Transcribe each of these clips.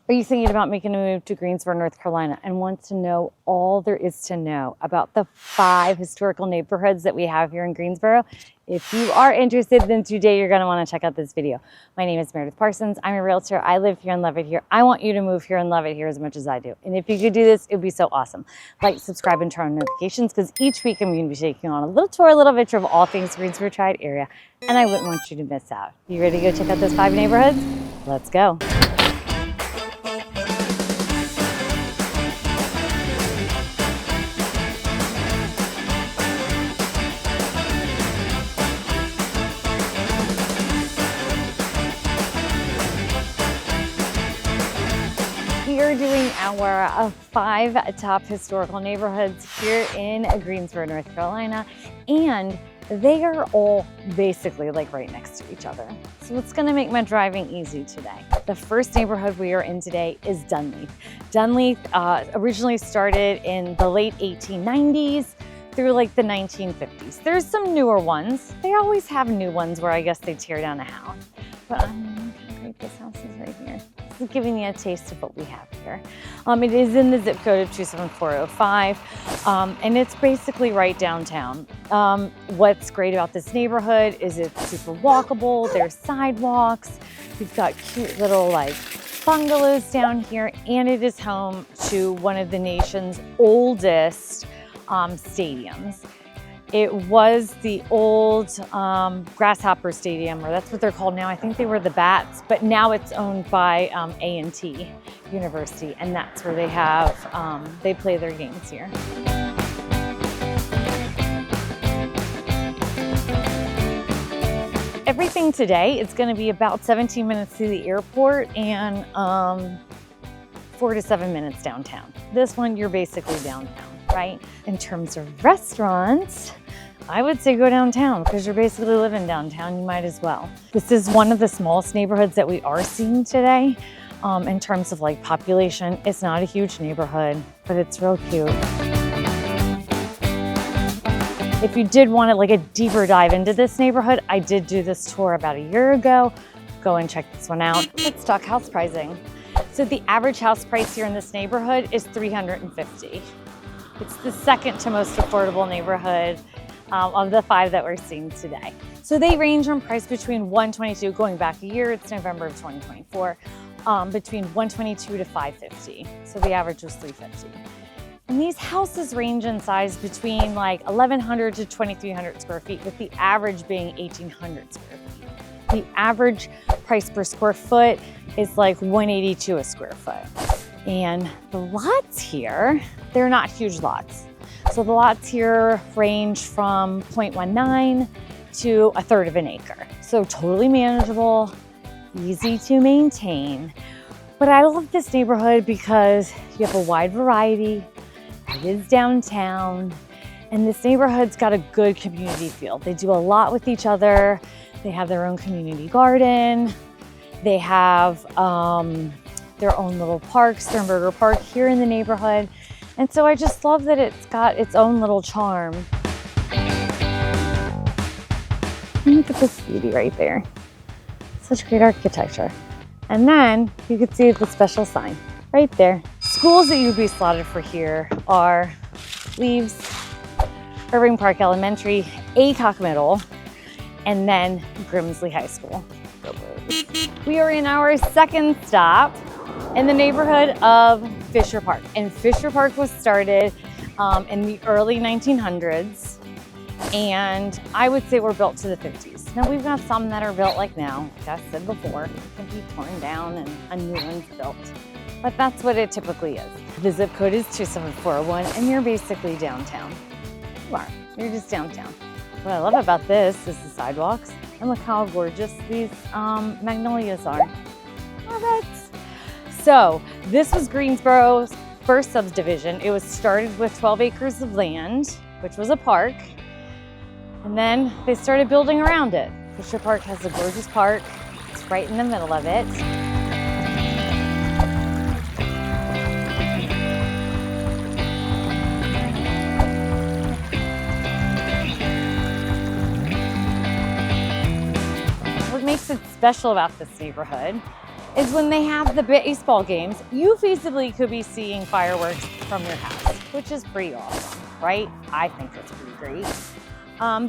Are you thinking about making a move to Greensboro, North Carolina, and want to know all there is to know about the 5 historical neighborhoods that we have here in Greensboro? If you are interested, then today you're going to want to check out this video. My name is Meredith Parsons. I'm a realtor. I live here and love it here. I want you to move here and love it here as much as I do. And if you could do this, it would be so awesome. Like, subscribe, and turn on notifications, because each week I'm going to be taking on a little tour, a little adventure of all things Greensboro tri-area, and I wouldn't want you to miss out. You ready to go check out those 5 neighborhoods? Let's go. We are doing our 5 top historical neighborhoods here in Greensboro, North Carolina, and they are all basically like right next to each other. So it's going to make my driving easy today. The first neighborhood we are in today is Dunleath. Dunleath originally started in the late 1890s through like the 1950s. There's some newer ones. They always have new ones where I guess they tear down a house. But I mean, look how great this house is right here. This is giving you a taste of what we have here. It is in the zip code of 27405, and it's basically right downtown. What's great about this neighborhood is it's super walkable. There's sidewalks. We've got cute little like bungalows down here, and it is home to one of the nation's oldest stadiums. It was the old Grasshopper Stadium, or that's what they're called now. I think they were the Bats, but now it's owned by A&T University, and that's where they have, they play their games here. Everything today is gonna be about 17 minutes to the airport and 4 to 7 minutes downtown. This one, you're basically downtown, right? In terms of restaurants, I would say go downtown, because you're basically living downtown, you might as well. This is one of the smallest neighborhoods that we are seeing today. In terms of like population, it's not a huge neighborhood, but it's real cute. If you did want like a deeper dive into this neighborhood, I did do this tour about a year ago. Go and check this one out. Let's talk house pricing. So the average house price here in this neighborhood is $350,000. It's the second to most affordable neighborhood of the 5 that we're seeing today. So they range from price between $122,000, going back a year, it's November of 2024, between $122,000 to $550,000. So the average was $350,000. And these houses range in size between like 1,100 to 2,300 square feet, with the average being 1,800 square feet. The average price per square foot is like $182 a square foot. And the lots here, they're not huge lots. So the lots here range from 0.19 to 1/3 of an acre. So totally manageable, easy to maintain. But I love this neighborhood because you have a wide variety. It is downtown, and this neighborhood's got a good community feel. They do a lot with each other. They have their own community garden. They have their own little park, Sternberger Park, here in the neighborhood. And so I just love that it's got its own little charm. Look at this beauty right there. Such great architecture. And then you can see the special sign right there. Schools that you'd be slotted for here are Leaves, Irving Park Elementary, Aycock Middle, and then Grimsley High School. We are in our second stop in the neighborhood of Fisher Park. And Fisher Park was started in the early 1900s, and I would say we're built to the 50s. Now we've got some that are built like now, like I said before, can be torn down and a new one's built. But that's what it typically is. The zip code is 27401, and you're basically downtown. You are, you're just downtown. What I love about this is the sidewalks, and look how gorgeous these magnolias are. Love it. So this was Greensboro's first subdivision. It was started with 12 acres of land, which was a park, and then they started building around it. Fisher Park has a gorgeous park. It's right in the middle of it. What makes it special about this neighborhood is when they have the baseball games, you feasibly could be seeing fireworks from your house, which is pretty awesome, right? I think it's pretty great.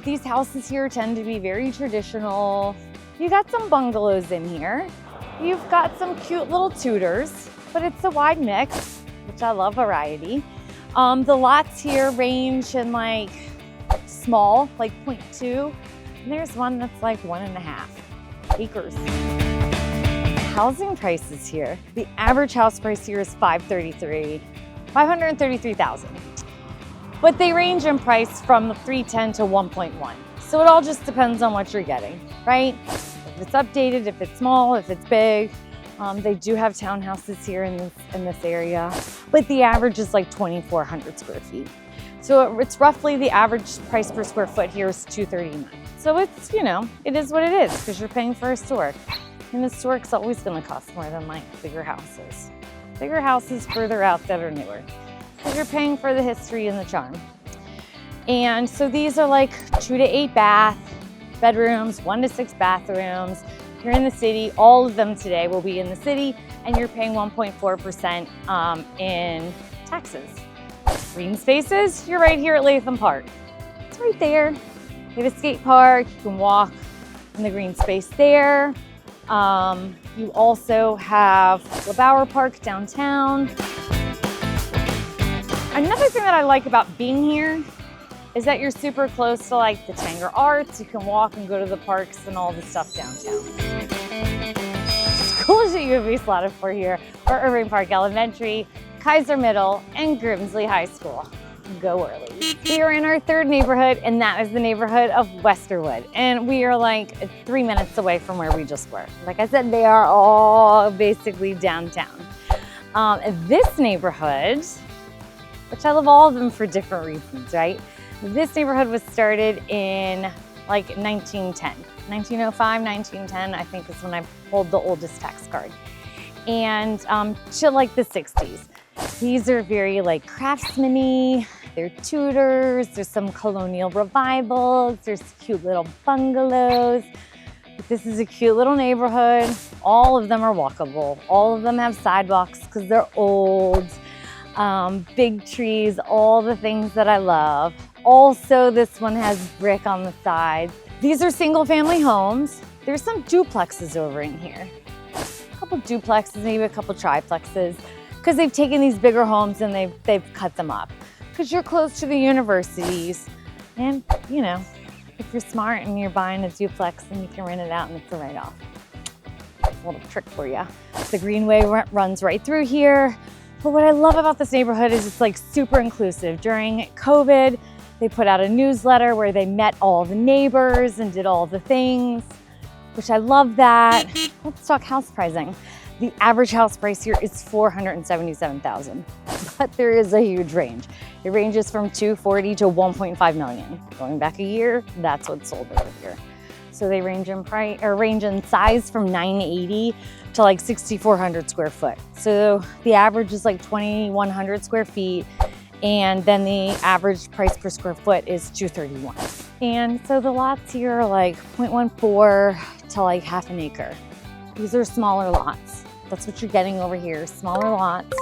These houses here tend to be very traditional. You got some bungalows in here. You've got some cute little Tudors, but it's a wide mix, which I love variety. The lots here range in like small, like 0.2, and there's one that's like 1.5 acres. Housing prices here. The average house price here is $533,000. But they range in price from $310,000 to $1.1. So it all just depends on what you're getting, right? If it's updated, if it's small, if it's big. They do have townhouses here in this area, but the average is like 2,400 square feet. So it's roughly the average price per square foot here is $239. So it's, you know, it is what it is because you're paying for historic. And historic's always going to cost more than like bigger houses. Bigger houses further out that are newer because you're paying for the history and the charm. And so these are like 2 to 8 bath bedrooms, 1 to 6 bathrooms. You're in the city. All of them today will be in the city, and you're paying 1.4% in taxes. Green spaces, you're right here at Latham Park. It's right there. They have a skate park. You can walk in the green space there. You also have LeBauer Park downtown. Another thing that I like about being here is that you're super close to like the Tanger Arts. You can walk and go to the parks and all the stuff downtown. Schools that you would be slotted for here are Irving Park Elementary, Kaiser Middle, and Grimsley High School. Go early. We are in our third neighborhood, and that is the neighborhood of Westerwood. And we are like 3 minutes away from where we just were. Like I said, they are all basically downtown. This neighborhood, which I love all of them for different reasons, right? This neighborhood was started in like 1910. 1905, 1910, I think is when I pulled the oldest tax card. And to like the 60s. These are very like craftsman-y, they're Tudors, there's some colonial revivals, there's cute little bungalows. But this is a cute little neighborhood. All of them are walkable. All of them have sidewalks because they're old. Big trees, all the things that I love. Also, this one has brick on the side. These are single family homes. There's some duplexes over in here. A couple duplexes, maybe a couple triplexes, because they've taken these bigger homes and they've cut them up. Because you're close to the universities. And, you know, if you're smart and you're buying a duplex, then you can rent it out and it's a write-off. A little trick for you. The Greenway runs right through here. But what I love about this neighborhood is it's like super inclusive. During COVID, they put out a newsletter where they met all the neighbors and did all the things, which I love that. Let's talk house pricing. The average house price here is $477,000, but there is a huge range. It ranges from $240,000 to $1.5 million. Going back a year, that's what's sold over here. So they range in price or range in size from 980 to like 6,400 square foot. So the average is like 2,100 square feet. And then the average price per square foot is $231. And so the lots here are like 0.14 to like half an acre. These are smaller lots. That's what you're getting over here. Smaller lots,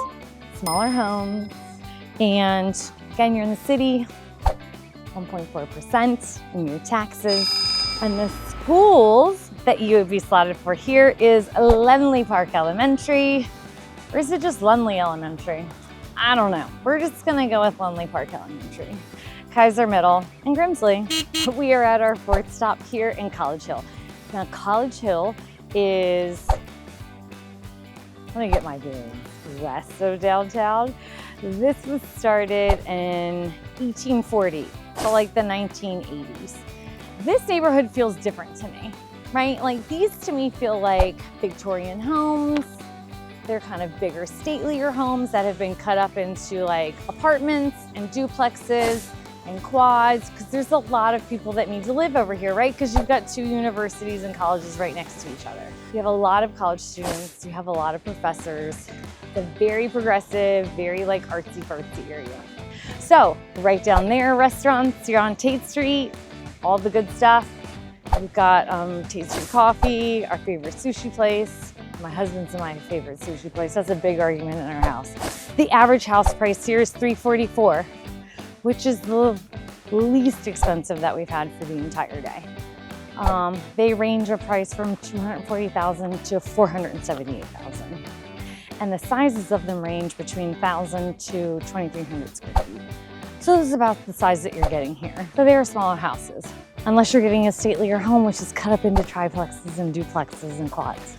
smaller homes. And again, you're in the city, 1.4% in your taxes. And the schools that you would be slotted for here is Dunleath Park Elementary, or is it just Dunleath Elementary? I don't know. We're just gonna go with Dunleath Park Elementary, Kaiser Middle, and Grimsley. We are at our fourth stop here in College Hill. Now, College Hill is, let me get my bearings, west of downtown. This was started in 1840 to like the 1980s. This neighborhood feels different to me, right? Like these to me feel like Victorian homes. They're kind of bigger, statelier homes that have been cut up into like apartments and duplexes and quads, because there's a lot of people that need to live over here, right? Because you've got 2 universities and colleges right next to each other. You have a lot of college students, you have a lot of professors. It's a very progressive, very like artsy-fartsy area. So right down there, restaurants, you're on Tate Street, all the good stuff. We've got Tate Street Coffee, our favorite sushi place. My husband's my favorite sushi place. That's a big argument in our house. The average house price here is $344, which is the least expensive that we've had for the entire day. They range a price from $240,000 to $478,000. And the sizes of them range between 1,000 to 2,300 square feet. So this is about the size that you're getting here. So they are smaller houses, unless you're getting a statelier home, which is cut up into triplexes and duplexes and quads.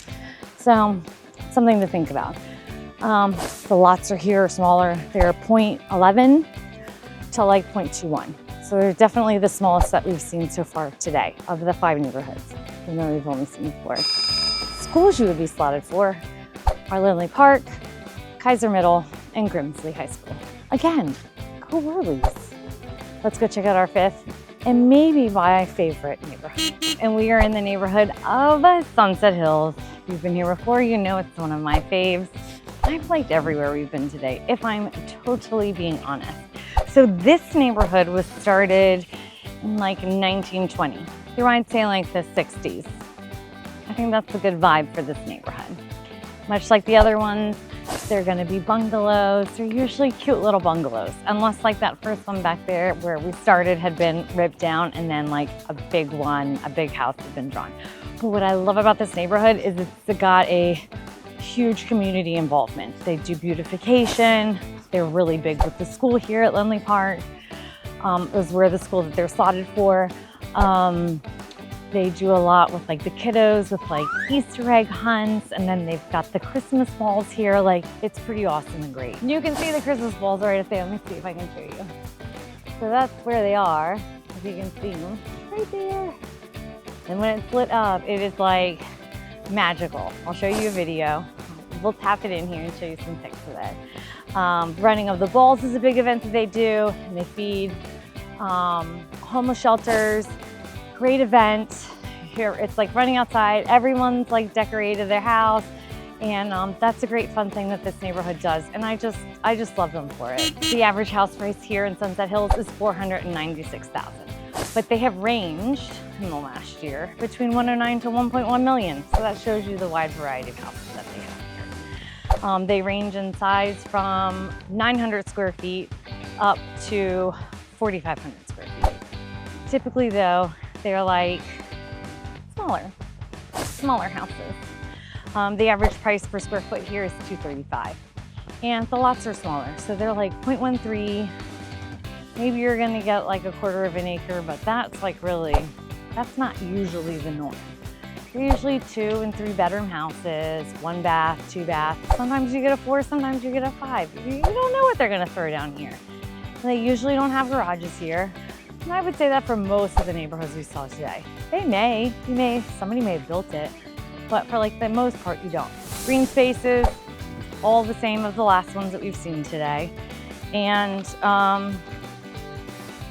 So something to think about. The lots are here are smaller. They're 0.11 to like 0.21. So they're definitely the smallest that we've seen so far today of the 5 neighborhoods, even though we've only seen 4. Schools you would be slotted for are Dunleath Park, Kaiser Middle, and Grimsley High School. Again, go Whirlies. Let's go check out our 5th and maybe my favorite neighborhood. And we are in the neighborhood of Sunset Hills. If you've been here before, you know it's one of my faves. I've liked everywhere we've been today, if I'm totally being honest. So this neighborhood was started in like 1920. You might say like the 60s. I think that's a good vibe for this neighborhood. Much like the other ones, they're gonna be bungalows. They're usually cute little bungalows, unless like that first one back there where we started had been ripped down and then like a big house had been drawn. But what I love about this neighborhood is it's got a huge community involvement. They do beautification. They're really big with the school here at Dunleath Park. Is where the school that they're slotted for. They do a lot with like the kiddos with like Easter egg hunts, and then they've got the Christmas balls here. Like it's pretty awesome and great. You can see the Christmas balls right up there. Let me see if I can show you. So that's where they are, if you can see them, right there. And when it's lit up, it is like magical. I'll show you a video. We'll tap it in here and show you some pics of it. Running of the balls is a big event that they do, and they feed homeless shelters. Great event. Here it's like running outside. Everyone's like decorated their house, and that's a great fun thing that this neighborhood does. And I just love them for it. The average house price here in Sunset Hills is $496,000, but they have ranged in the last year between 109 to 1.1 million. So that shows you the wide variety of houses that they have here. They range in size from 900 square feet up to 4,500 square feet. Typically though, they're like smaller houses. The average price per square foot here is $235, and the lots are smaller. So they're like 0.13. Maybe you're gonna get like a quarter of an acre, but that's like really, that's not usually the norm. They're usually 2 and 3 bedroom houses, 1 bath, 2 baths. Sometimes you get a 4, sometimes you get a 5. You don't know what they're gonna throw down here. And they usually don't have garages here. And I would say that for most of the neighborhoods we saw today. Somebody may have built it, but for like the most part, you don't. Green spaces, all the same as the last ones that we've seen today. And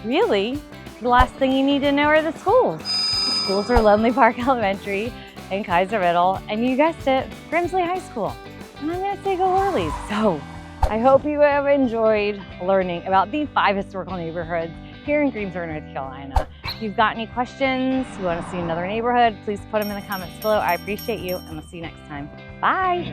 really, the last thing you need to know are the schools. The schools are Dunleath Park Elementary and Kaiser Middle, and you guessed it, Grimsley High School. And I'm gonna say go Whirlies. So I hope you have enjoyed learning about the 5 historical neighborhoods here in Greensboro, North Carolina. If you've got any questions, you want to see another neighborhood, please put them in the comments below. I appreciate you, and we'll see you next time. Bye.